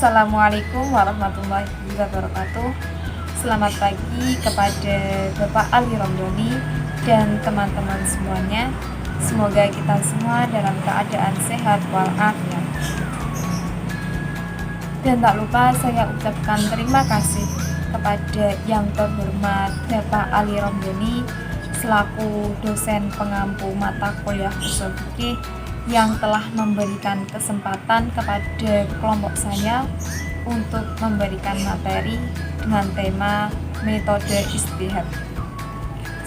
Assalamualaikum warahmatullahi wabarakatuh. Selamat pagi kepada Bapak Ali Romdoni dan teman-teman semuanya. Semoga kita semua dalam keadaan sehat walafiat. Dan tak lupa saya ucapkan terima kasih kepada yang terhormat Bapak Ali Romdoni selaku dosen pengampu mata kuliah ushul fikih yang telah memberikan kesempatan kepada kelompok saya untuk memberikan materi dengan tema metode ijtihad.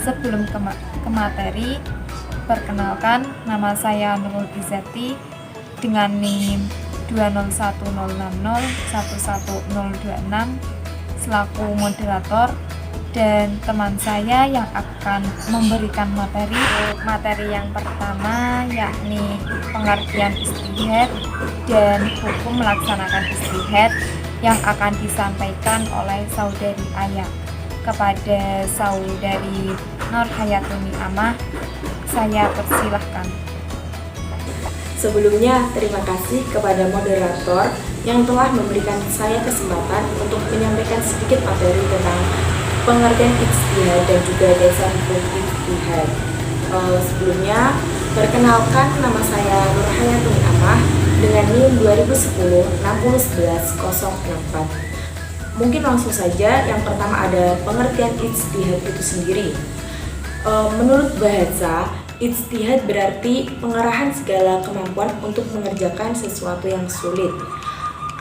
Sebelum ke materi, perkenalkan, nama saya Nurul Izzati dengan NIM 20106011026 selaku moderator, dan teman saya yang akan memberikan materi yang pertama yakni pengertian ijtihad dan hukum melaksanakan ijtihad yang akan disampaikan oleh saudari Ayah. Kepada saudari Nur Hayatuni Amah, saya persilahkan. Sebelumnya, terima kasih kepada moderator yang telah memberikan saya kesempatan untuk menyampaikan sedikit materi tentang pengertian ijtihad dan juga dasar hukum ijtihad. Sebelumnya, perkenalkan, nama saya Nur Hayatuni Amah dengan NIM 2010-6011-064. Mungkin langsung saja, yang pertama ada pengertian ijtihad itu sendiri. Menurut bahasa, ijtihad berarti pengerahan segala kemampuan untuk mengerjakan sesuatu yang sulit.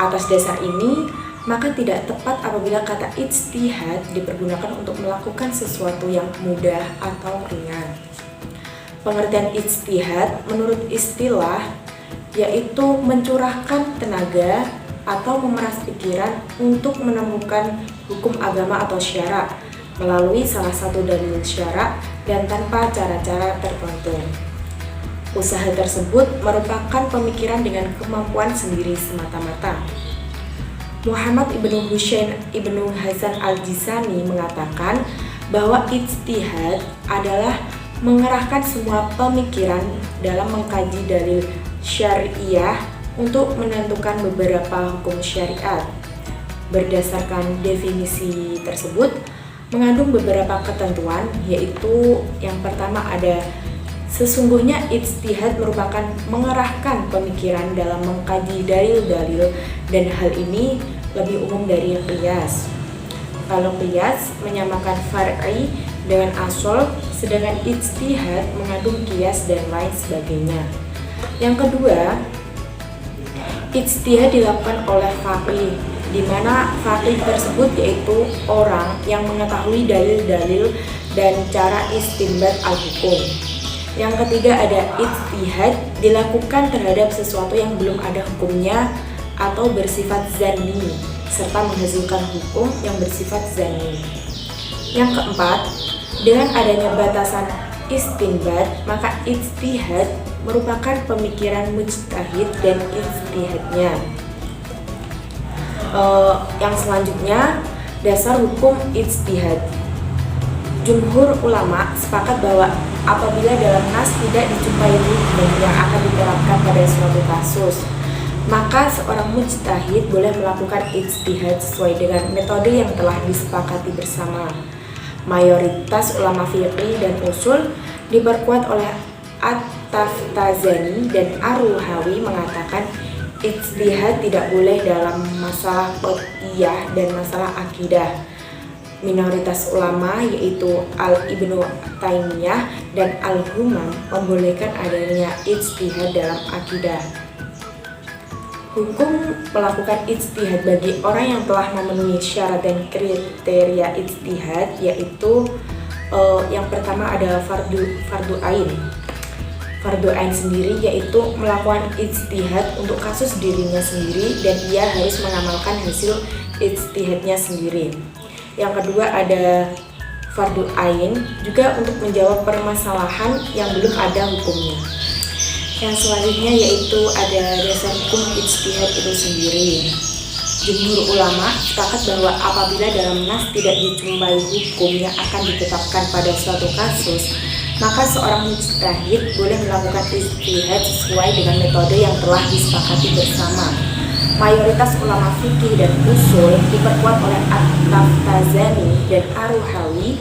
Atas dasar ini, maka tidak tepat apabila kata ijtihad dipergunakan untuk melakukan sesuatu yang mudah atau ringan. Pengertian ijtihad menurut istilah yaitu mencurahkan tenaga atau memeras pikiran untuk menemukan hukum agama atau syara melalui salah satu dalil syara dan tanpa cara-cara tertentu. Usaha tersebut merupakan pemikiran dengan kemampuan sendiri semata-mata. Muhammad ibnu Husain ibnu Hasan al-Jisani mengatakan bahwa ijtihad adalah mengerahkan semua pemikiran dalam mengkaji dalil syariah untuk menentukan beberapa hukum syariat. Berdasarkan definisi tersebut, mengandung beberapa ketentuan, yaitu yang pertama ada sesungguhnya ijtihad merupakan mengerahkan pemikiran dalam mengkaji dalil-dalil, dan hal ini lebih umum dari qiyas. Kalau qiyas menyamakan far'i dengan asal, sedangkan ijtihad mengandung qiyas dan lain sebagainya. Yang kedua, ijtihad dilakukan oleh faqih, di mana faqih tersebut yaitu orang yang mengetahui dalil-dalil dan cara istinbat al-hukum. Yang ketiga ada ijtihad dilakukan terhadap sesuatu yang belum ada hukumnya atau bersifat zanni, serta menghasilkan hukum yang bersifat zanni. Yang keempat, dengan adanya batasan istinbat, maka ijtihad merupakan pemikiran mujtahid dan ijtihadnya. Yang selanjutnya, dasar hukum ijtihad. Jumhur ulama sepakat bahwa apabila dalam nas tidak dijumpai hukum yang akan diterapkan pada suatu kasus, maka seorang mujtahid boleh melakukan ijtihad sesuai dengan metode yang telah disepakati bersama. Mayoritas ulama fiqih dan usul diperkuat oleh At-Taftazani dan Ar-Ruhawi mengatakan ijtihad tidak boleh dalam masalah qadiyah dan masalah akidah. Minoritas ulama yaitu Al-Ibnu Taimiyah dan Al-Humam membolehkan adanya ijtihad dalam akidah. Hukum melakukan ijtihad bagi orang yang telah memenuhi syarat dan kriteria ijtihad yaitu yang pertama ada fardu ain. Fardu ain sendiri yaitu melakukan ijtihad untuk kasus dirinya sendiri dan ia harus mengamalkan hasil ijtihadnya sendiri. Yang kedua ada fardu ain juga untuk menjawab permasalahan yang belum ada hukumnya. Yang selanjutnya yaitu ada dasar hukum ijtihad itu sendiri. Jumhur ulama sepakat bahwa apabila dalam nas tidak dijumpai hukum yang akan ditetapkan pada suatu kasus, maka seorang mujtahid boleh melakukan ijtihad sesuai dengan metode yang telah disepakati bersama. Mayoritas ulama fikih dan usul diperkuat oleh At-Taftazani dan Ar-Ruhawi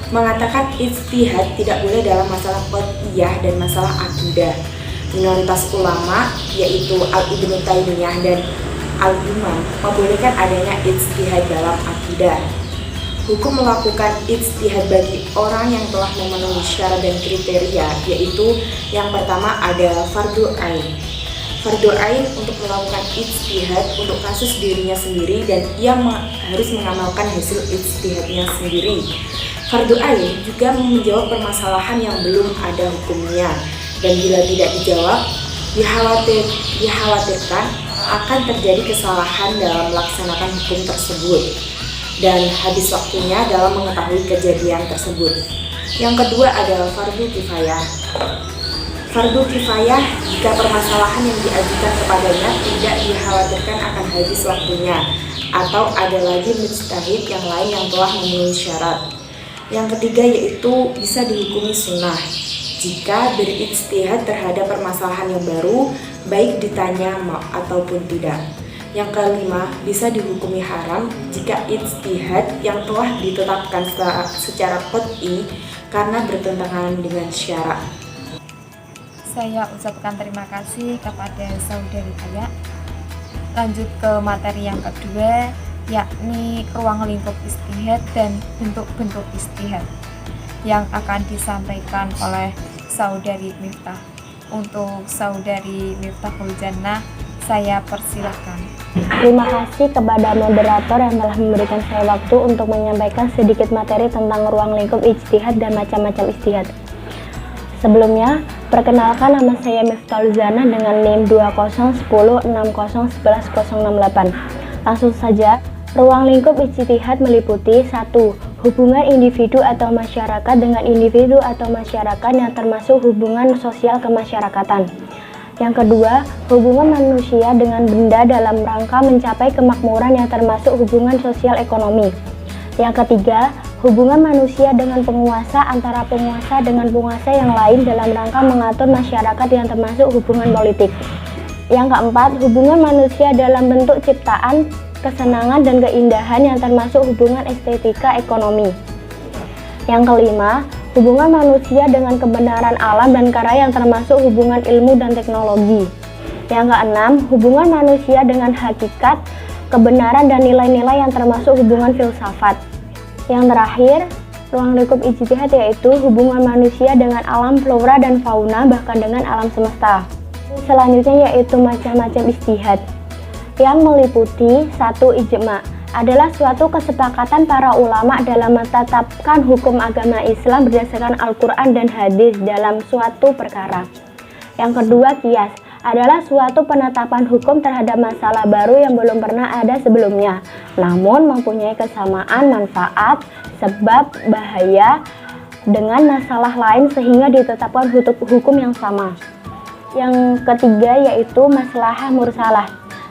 mengatakan ijtihad tidak boleh dalam masalah qat'iyah dan masalah akidah. Minoritas ulama yaitu Al-Ibnu Taimiyah dan Al-Imam membolehkan adanya ijtihad dalam akidah. Hukum melakukan ijtihad bagi orang yang telah memenuhi syarat dan kriteria, yaitu yang pertama ada fardhu ain. Fardhu ain untuk melakukan ijtihad untuk kasus dirinya sendiri dan ia harus mengamalkan hasil ijtihadnya sendiri. Fardhu ain juga menjawab permasalahan yang belum ada hukumnya, dan bila tidak dijawab, dikhawatirkan akan terjadi kesalahan dalam melaksanakan hukum tersebut dan habis waktunya dalam mengetahui kejadian tersebut. Yang kedua adalah fardhu kifayah. Fardhu kifayah jika permasalahan yang diajukan kepadanya tidak dikhawatirkan akan habis waktunya atau ada lagi mujtahid yang lain yang telah memenuhi syarat. Yang ketiga yaitu bisa dihukumi sunnah jika berijtihad terhadap permasalahan yang baru, baik ditanya ataupun tidak. Yang kelima, bisa dihukumi haram jika ijtihad yang telah ditetapkan secara qat'i karena bertentangan dengan syarak. Saya ucapkan terima kasih kepada saudari Aya. Lanjut ke materi yang kedua, yakni ruang lingkup ijtihad dan bentuk-bentuk ijtihad yang akan disampaikan oleh saudari Miftah. Untuk saudari Miftahul Jannah, saya persilahkan. Terima kasih kepada moderator yang telah memberikan saya waktu untuk menyampaikan sedikit materi tentang ruang lingkup ijtihad dan macam-macam ijtihad. Sebelumnya, perkenalkan nama saya Miftahul Jannah dengan NIM 201060111068. Langsung saja, ruang lingkup ijtihad meliputi 1. Hubungan individu atau masyarakat dengan individu atau masyarakat yang termasuk hubungan sosial kemasyarakatan. Yang kedua, hubungan manusia dengan benda dalam rangka mencapai kemakmuran yang termasuk hubungan sosial ekonomi. Yang ketiga, hubungan manusia dengan penguasa antara penguasa dengan penguasa yang lain dalam rangka mengatur masyarakat yang termasuk hubungan politik. Yang keempat, hubungan manusia dalam bentuk ciptaan, kesenangan dan keindahan yang termasuk hubungan estetika ekonomi. Yang kelima, hubungan manusia dengan kebenaran alam dan karya yang termasuk hubungan ilmu dan teknologi. Yang keenam, hubungan manusia dengan hakikat, kebenaran dan nilai-nilai yang termasuk hubungan filsafat. Yang terakhir, ruang lingkup ijtihad yaitu hubungan manusia dengan alam flora dan fauna bahkan dengan alam semesta. Selanjutnya yaitu macam-macam ijtihad yang meliputi 1. Ijma' adalah suatu kesepakatan para ulama dalam menetapkan hukum agama Islam berdasarkan Al-Quran dan hadis dalam suatu perkara. Yang kedua, qiyas adalah suatu penetapan hukum terhadap masalah baru yang belum pernah ada sebelumnya, namun mempunyai kesamaan manfaat, sebab, bahaya dengan masalah lain sehingga ditetapkan hukum yang sama. Yang ketiga yaitu maslahah mursalah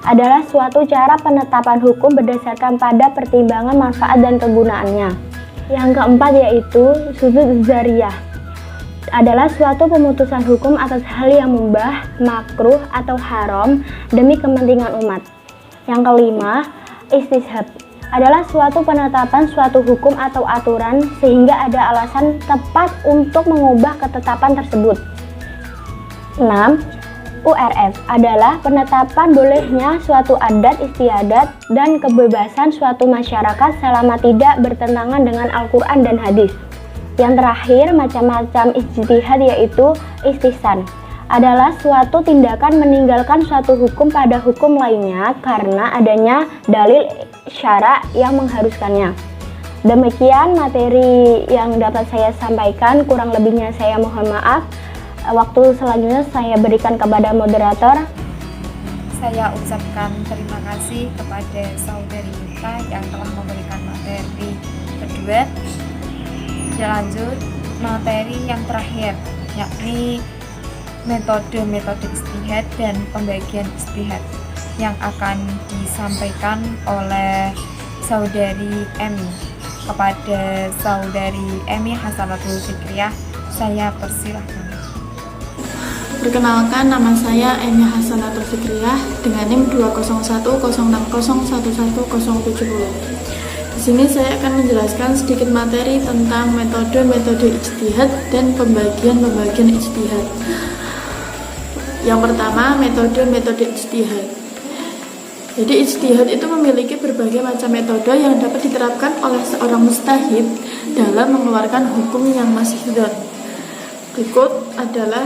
adalah suatu cara penetapan hukum berdasarkan pada pertimbangan manfaat dan kegunaannya. Yang keempat yaitu suzud zariyah adalah suatu pemutusan hukum atas hal yang mubah, makruh atau haram demi kepentingan umat. Yang kelima, istishab adalah suatu penetapan suatu hukum atau aturan sehingga ada alasan tepat untuk mengubah ketetapan tersebut. 6. URF adalah penetapan bolehnya suatu adat istiadat dan kebebasan suatu masyarakat selama tidak bertentangan dengan Al-Quran dan hadis. Yang terakhir, macam-macam ijtihad yaitu istihsan adalah suatu tindakan meninggalkan suatu hukum pada hukum lainnya karena adanya dalil syara' yang mengharuskannya. Demikian materi yang dapat saya sampaikan, kurang lebihnya saya mohon maaf. Waktu selanjutnya saya berikan kepada moderator. Saya ucapkan terima kasih kepada saudari Yuta yang telah memberikan materi kedua. Lanjut materi yang terakhir, yakni metode-metode ijtihad dan pembagian ijtihad yang akan disampaikan oleh saudari Emi. Kepada saudari Emi Hasanatul Fikriyah, saya persilahkan. Perkenalkan, nama saya Enya Hasanatul Fikriyah dengan NIM 20106011070. Di sini saya akan menjelaskan sedikit materi tentang metode-metode ijtihad dan pembagian-pembagian ijtihad. Yang pertama, metode-metode ijtihad. Jadi ijtihad itu memiliki berbagai macam metode yang dapat diterapkan oleh seorang mujtahid dalam mengeluarkan hukum yang mashdud. Berikut adalah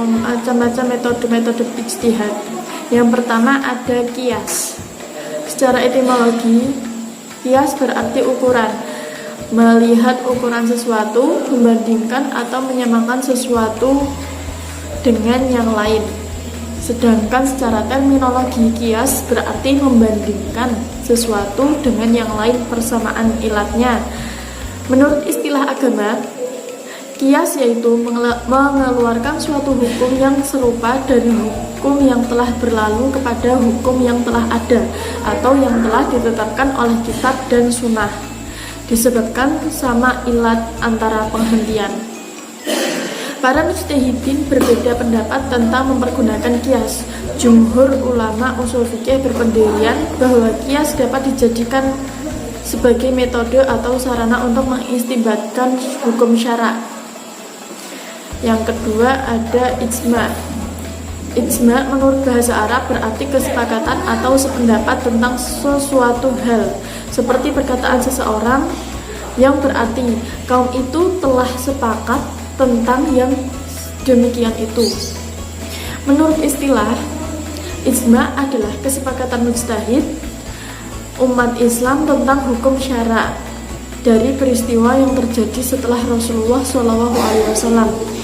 macam-macam metode-metode ijtihad. Yang pertama ada qiyas. Secara etimologi, qiyas berarti ukuran. Melihat ukuran sesuatu, membandingkan atau menyamakan sesuatu dengan yang lain. Sedangkan secara terminologi, qiyas berarti membandingkan sesuatu dengan yang lain, persamaan ilatnya. Menurut istilah agama, qiyas yaitu mengeluarkan suatu hukum yang serupa dari hukum yang telah berlalu kepada hukum yang telah ada atau yang telah ditetapkan oleh kitab dan sunnah, disebabkan sama ilat antara penghentian. Para mujtahidin berbeda pendapat tentang mempergunakan qiyas. Jumhur ulama ushul fikih berpendirian bahwa qiyas dapat dijadikan sebagai metode atau sarana untuk mengistinbatkan hukum syara'. Yang kedua ada ijma'. Ijma' menurut bahasa Arab berarti kesepakatan atau sependapat tentang sesuatu hal, seperti perkataan seseorang yang berarti kaum itu telah sepakat tentang yang demikian itu. Menurut istilah, ijma' adalah kesepakatan mujtahid umat Islam tentang hukum syara' dari peristiwa yang terjadi setelah Rasulullah SAW.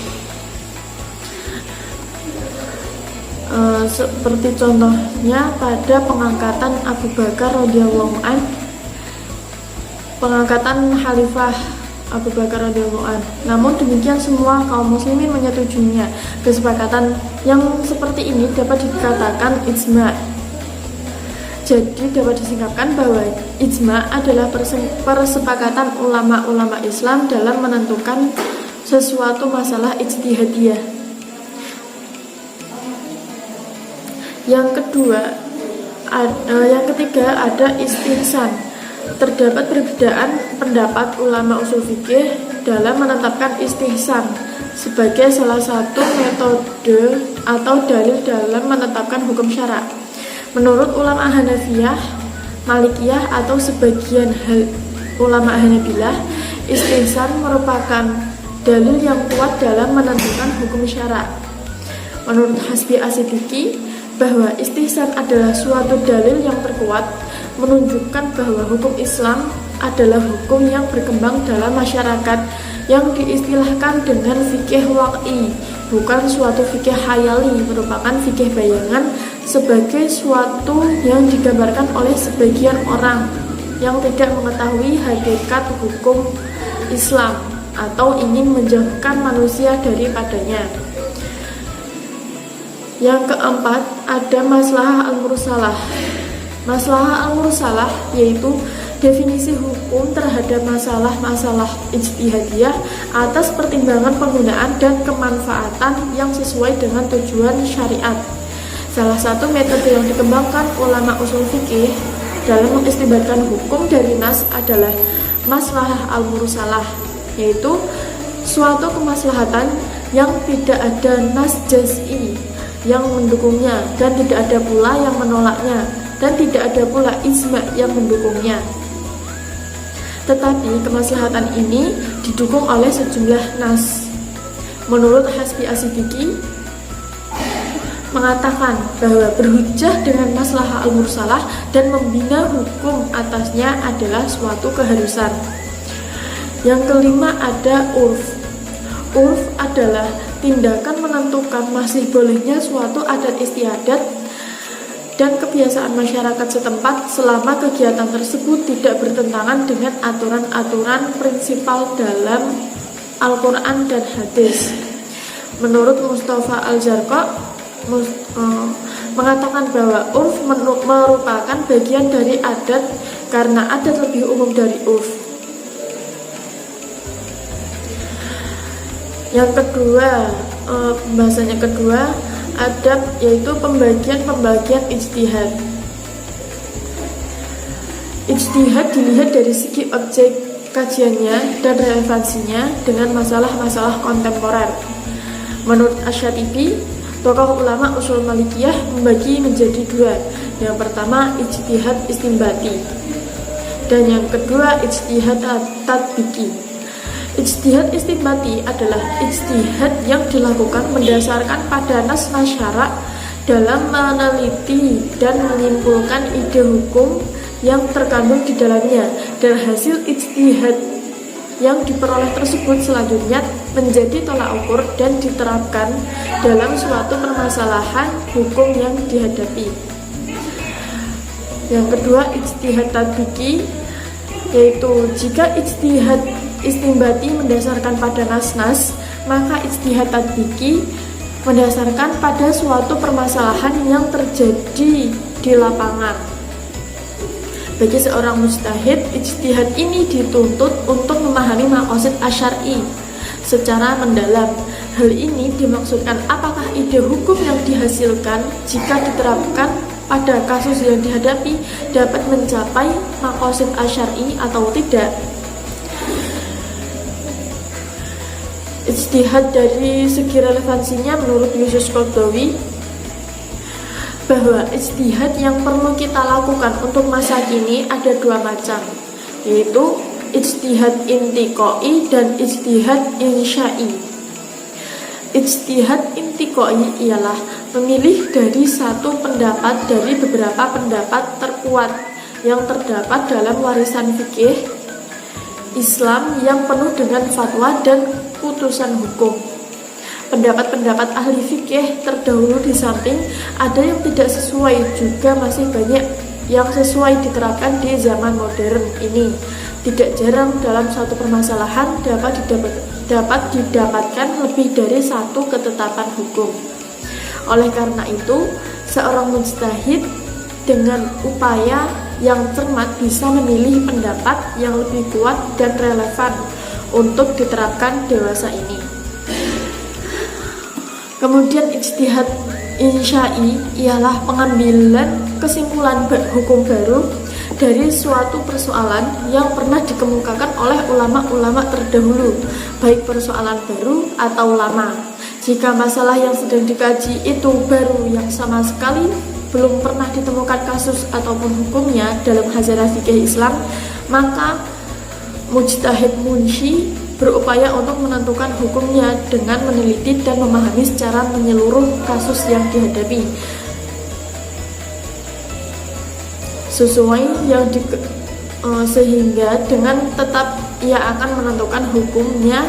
Seperti contohnya pada pengangkatan Abu Bakar radhiyallahu an, pengangkatan Khalifah Abu Bakar radhiyallahu an. Namun demikian semua kaum muslimin menyetujuinya. Kesepakatan yang seperti ini dapat dikatakan ijma'. Jadi dapat disingkapkan bahwa ijma' adalah persepakatan ulama-ulama Islam dalam menentukan sesuatu masalah ijtihadiyah. Yang ketiga ada istihsan. Terdapat perbedaan pendapat ulama ushul fikih dalam menetapkan istihsan sebagai salah satu metode atau dalil dalam menetapkan hukum syara'. Menurut ulama Hanafiyah, Malikiyah atau sebagian ulama Hanabilah, istihsan merupakan dalil yang kuat dalam menentukan hukum syara'. Menurut Hasbi As-Siddiqi, bahwa istihsan adalah suatu dalil yang terkuat menunjukkan bahwa hukum Islam adalah hukum yang berkembang dalam masyarakat yang diistilahkan dengan fikih waqi, bukan suatu fikih khayali, merupakan fikih bayangan sebagai suatu yang digambarkan oleh sebagian orang yang tidak mengetahui hakikat hukum Islam atau ingin menjauhkan manusia daripadanya. Yang keempat ada maslahah al-mursalah. Maslahah al-mursalah yaitu definisi hukum terhadap masalah-masalah ijtihadiyah atas pertimbangan penggunaan dan kemanfaatan yang sesuai dengan tujuan syariat. Salah satu metode yang dikembangkan ulama ushul fikih dalam mengistinbatkan hukum dari nas adalah maslahah al-mursalah, yaitu suatu kemaslahatan yang tidak ada nas jaz'i yang mendukungnya dan tidak ada pula yang menolaknya dan tidak ada pula ijma' yang mendukungnya. Tetapi kemaslahatan ini didukung oleh sejumlah nas. Menurut Hasbi As-Siddiqi mengatakan bahwa berhujjah dengan maslahah al-mursalah dan membina hukum atasnya adalah suatu keharusan. Yang kelima ada urf. Urf adalah tindakan menentukan masih bolehnya suatu adat istiadat dan kebiasaan masyarakat setempat selama kegiatan tersebut tidak bertentangan dengan aturan-aturan prinsipal dalam Al-Quran dan hadis. Menurut Mustafa Al-Zarqa mengatakan bahwa urf merupakan bagian dari adat karena adat lebih umum dari urf. Yang kedua pembahasan yang kedua, adab, yaitu pembagian ijtihad. Ijtihad dilihat dari segi objek kajiannya dan relevansinya dengan masalah-masalah kontemporer. Menurut Asy-Syatibi, tokoh ulama usul Malikiyah membagi menjadi dua. Yang pertama ijtihad istinbati dan yang kedua ijtihad tatbiki. Ijtihad istinbati adalah ijtihad yang dilakukan berdasarkan pada nas syarak dalam meneliti dan menyimpulkan ide hukum yang terkandung di dalamnya, dan hasil ijtihad yang diperoleh tersebut selanjutnya menjadi tolak ukur dan diterapkan dalam suatu permasalahan hukum yang dihadapi. Yang kedua ijtihad tatbiki, yaitu jika ijtihad istinbati mendasarkan pada nas-nas, maka ijtihad tatbiki mendasarkan pada suatu permasalahan yang terjadi di lapangan. Bagi seorang mujtahid, ijtihad ini dituntut untuk memahami maqasid asy-syar'i secara mendalam. Hal ini dimaksudkan apakah ide hukum yang dihasilkan jika diterapkan pada kasus yang dihadapi dapat mencapai maqasid asy-syar'i atau tidak. Ijtihad dari segi relevansinya menurut Yusuf Qaradawi bahwa ijtihad yang perlu kita lakukan untuk masa kini ada dua macam, yaitu ijtihad intiqai dan ijtihad insya'i. Ijtihad intiqai ialah memilih dari satu pendapat dari beberapa pendapat terkuat yang terdapat dalam warisan fikih Islam yang penuh dengan fatwa dan putusan hukum. Pendapat-pendapat ahli fikih terdahulu di samping ada yang tidak sesuai, juga masih banyak yang sesuai diterapkan di zaman modern ini. Tidak jarang dalam satu permasalahan dapat didapatkan lebih dari satu ketetapan hukum. Oleh karena itu, seorang mujtahid dengan upaya yang cermat bisa memilih pendapat yang lebih kuat dan relevan untuk diterapkan dewasa ini. Kemudian ijtihad insya'i ialah pengambilan kesimpulan hukum baru dari suatu persoalan yang pernah dikemukakan oleh ulama-ulama terdahulu, baik persoalan baru atau lama. Jika masalah yang sedang dikaji itu baru yang sama sekali belum pernah ditemukan kasus ataupun hukumnya dalam hazalah fikih Islam, maka mujtahid munshi berupaya untuk menentukan hukumnya dengan meneliti dan memahami secara menyeluruh kasus yang dihadapi sesuai yang sehingga dengan tetap ia akan menentukan hukumnya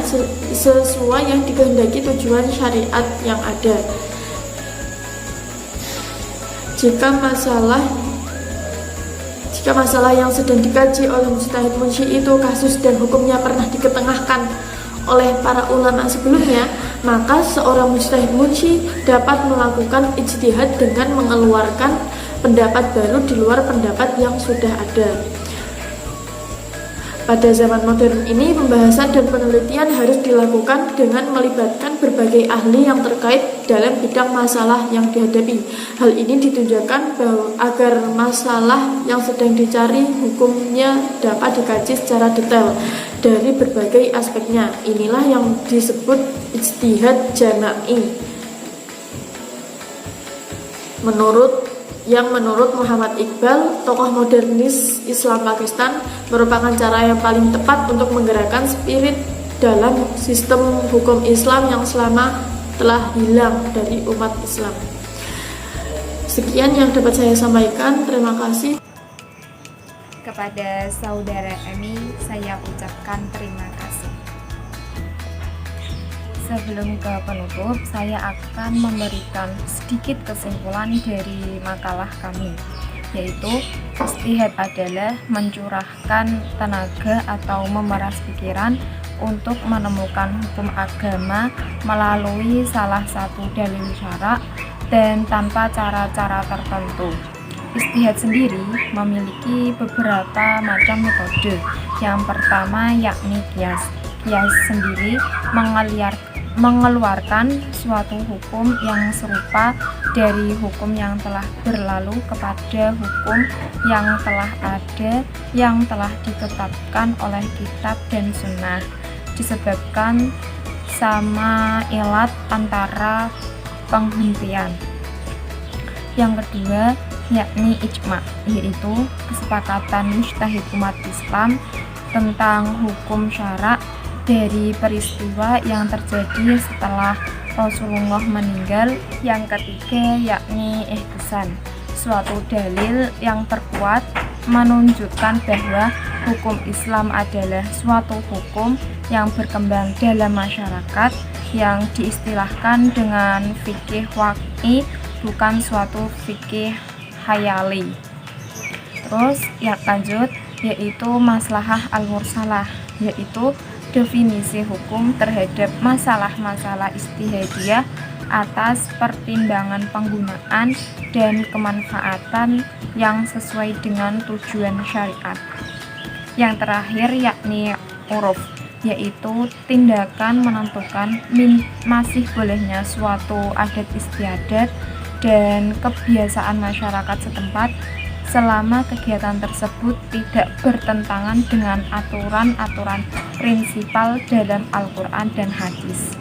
sesuai yang dikehendaki tujuan syariat yang ada. Jika masalah yang sedang dikaji oleh mujtahid munshi itu kasus dan hukumnya pernah diketengahkan oleh para ulama sebelumnya, maka seorang mujtahid munshi dapat melakukan ijtihad dengan mengeluarkan pendapat baru di luar pendapat yang sudah ada. Pada zaman modern ini, pembahasan dan penelitian harus dilakukan dengan melibatkan berbagai ahli yang terkait dalam bidang masalah yang dihadapi. Hal ini ditujukan agar masalah yang sedang dicari hukumnya dapat dikaji secara detail dari berbagai aspeknya. Inilah yang disebut ijtihad jama'i. Menurut Muhammad Iqbal, tokoh modernis Islam Pakistan, merupakan cara yang paling tepat untuk menggerakkan spirit dalam sistem hukum Islam yang selama telah hilang dari umat Islam. Sekian yang dapat saya sampaikan. Terima kasih. Kepada saudara Emi, saya ucapkan terima kasih. Sebelum ke penutup, saya akan memberikan sedikit kesimpulan dari makalah kami, yaitu ijtihad adalah mencurahkan tenaga atau memeras pikiran untuk menemukan hukum agama melalui salah satu dalil syarak dan tanpa cara-cara tertentu. Ijtihad sendiri memiliki beberapa macam metode. Yang pertama yakni qiyas. Qiyas sendiri mengeluarkan suatu hukum yang serupa dari hukum yang telah berlalu kepada hukum yang telah ada, yang telah ditetapkan oleh kitab dan sunnah, disebabkan sama ilat antara penghentian. Yang kedua yakni ijma, yaitu kesepakatan mujtahid umat Islam tentang hukum syarak dari peristiwa yang terjadi setelah Rasulullah meninggal. Yang ketiga yakni ihtisan, suatu dalil yang terkuat menunjukkan bahwa hukum Islam adalah suatu hukum yang berkembang dalam masyarakat yang diistilahkan dengan fikih waqi, bukan suatu fikih hayali. Terus yang lanjut yaitu maslahah al-mursalah, yaitu definisi hukum terhadap masalah-masalah ijtihadiyah atas pertimbangan penggunaan dan kemanfaatan yang sesuai dengan tujuan syariat. Yang terakhir yakni uruf, yaitu tindakan menentukan masih bolehnya suatu adat istiadat dan kebiasaan masyarakat setempat selama kegiatan tersebut tidak bertentangan dengan aturan-aturan prinsipal dalam Al-Quran dan hadis.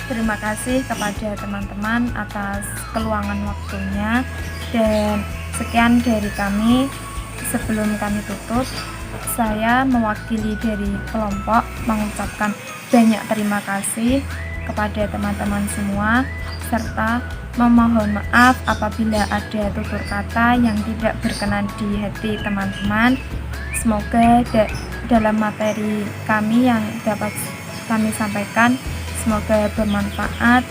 Terima kasih kepada teman-teman atas keluangan waktunya, dan sekian dari kami. Sebelum kami tutup, saya mewakili dari kelompok mengucapkan banyak terima kasih kepada teman-teman semua, serta memohon maaf apabila ada tutur kata yang tidak berkenan di hati teman-teman. Semoga dalam materi kami yang dapat kami sampaikan semoga bermanfaat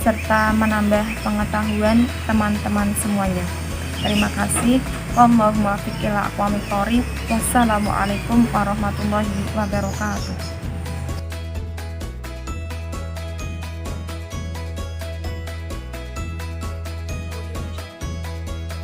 serta menambah pengetahuan teman-teman semuanya. Terima kasih. Wallahul muwaffiq ila aqwamit thoriq. Wassalamualaikum warahmatullahi wabarakatuh.